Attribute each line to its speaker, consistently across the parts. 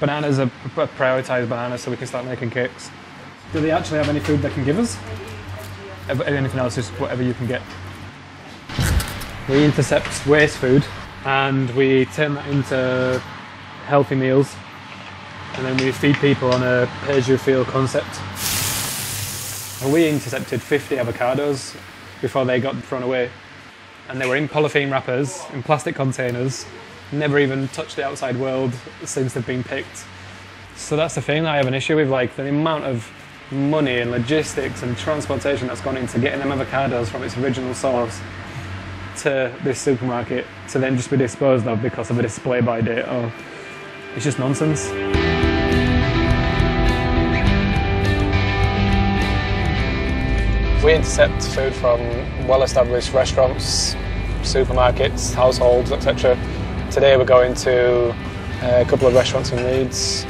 Speaker 1: Bananas are prioritised bananas so we can start making cakes. Do they actually have any food they can give us? Anything else, just whatever you can get. We intercept waste food and we turn that into healthy meals, and then we feed people on a pay-as-you-feel concept. And we intercepted 50 avocados before they got thrown away, and they were in polythene wrappers, in plastic containers, never even touched the outside world since they've been picked. So that's the thing that I have an issue with, like the amount of money and logistics and transportation that's gone into getting them avocados from its original source to this supermarket to then just be disposed of because of a display by date. Oh, it's just nonsense. We intercept food from well-established restaurants, supermarkets, households, etc. Today we're going to a couple of restaurants in Leeds.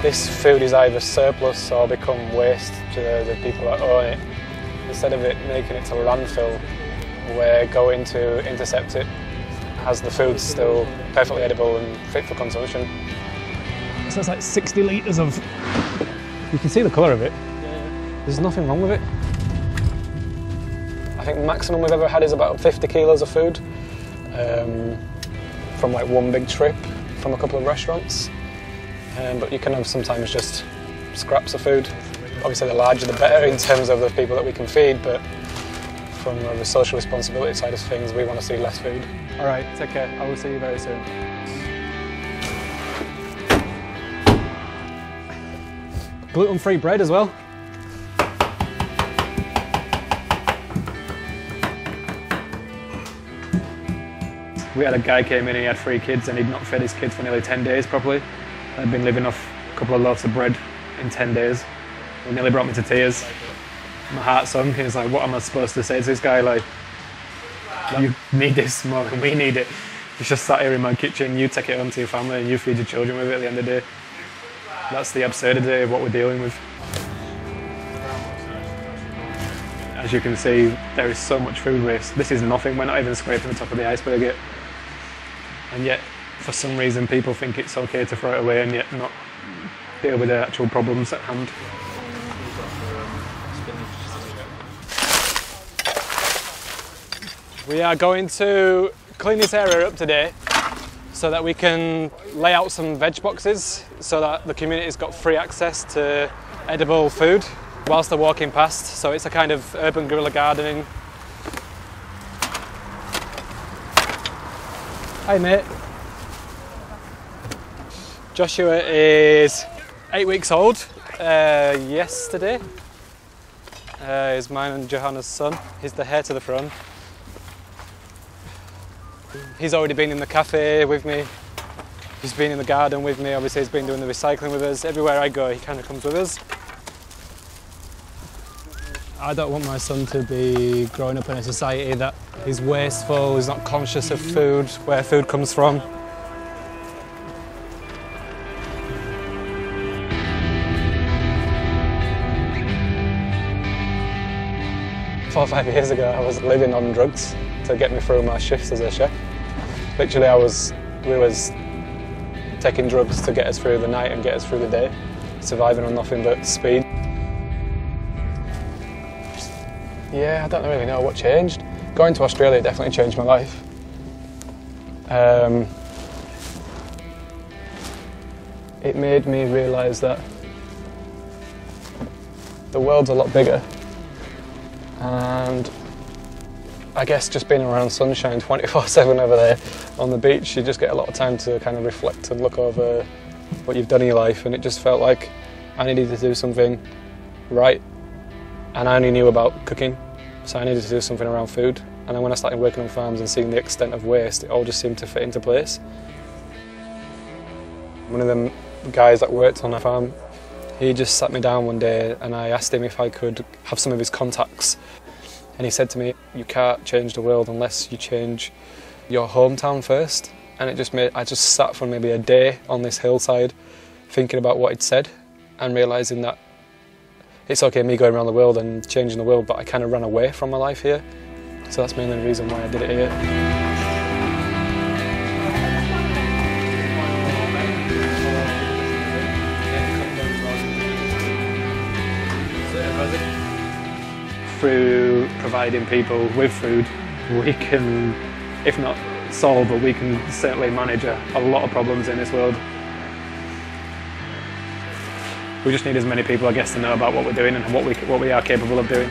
Speaker 1: This food is either surplus or become waste to the people that own it. Instead of it making it to landfill, we're going to intercept it as the food's still perfectly edible and fit for consumption. So it's like 60 litres of... You can see the colour of it. There's nothing wrong with it. I think the maximum we've ever had is about 50 kilos of food from like one big trip from a couple of restaurants. But you can have sometimes just scraps of food. Obviously the larger the better in terms of the people that we can feed, but from the social responsibility side of things, we want to see less food. All right, take care. I will see you very soon. Gluten-free bread as well. We had a guy came in and he had 3 kids and he'd not fed his kids for nearly 10 days properly. I'd been living off a couple of loaves of bread in 10 days. It nearly brought me to tears. My heart sunk. It's like, what am I supposed to say to this guy? Like, you need this more than we need it. It's just sat here in my kitchen, you take it home to your family and you feed your children with it at the end of the day. That's the absurdity of what we're dealing with. As you can see, there is so much food waste. This is nothing. We're not even scraping the top of the iceberg yet. And yet, for some reason, people think it's okay to throw it away and yet not deal with the actual problems at hand. We are going to clean this area up today so that we can lay out some veg boxes so that the community's got free access to edible food whilst they're walking past. So it's a kind of urban guerrilla gardening. Hi mate. Joshua is 8 weeks old, yesterday. He's mine and Johanna's son. He's the heir to the throne. He's already been in the cafe with me. He's been in the garden with me. Obviously he's been doing the recycling with us. Everywhere I go he kind of comes with us. I don't want my son to be growing up in a society that is wasteful, is not conscious of food, where food comes from. Four or 5 years ago I was living on drugs to get me through my shifts as a chef. Literally we was taking drugs to get us through the night and get us through the day, surviving on nothing but speed. Yeah, I don't really know what changed. Going to Australia definitely changed my life. It made me realise that the world's a lot bigger, and I guess just being around sunshine 24/7 over there on the beach, you just get a lot of time to kind of reflect and look over what you've done in your life, and it just felt like I needed to do something right. And I only knew about cooking, so I needed to do something around food. And then when I started working on farms and seeing the extent of waste, it all just seemed to fit into place. One of them guys that worked on a farm, he just sat me down one day and I asked him if I could have some of his contacts. And he said to me, you can't change the world unless you change your hometown first. And it just made, I just sat for maybe a day on this hillside thinking about what he'd said and realising that it's okay me going around the world and changing the world, but I kind of ran away from my life here. So that's mainly the reason why I did it here. Through providing people with food, we can, if not solve, but we can certainly manage a lot of problems in this world. We just need as many people, I guess, to know about what we're doing and what we are capable of doing.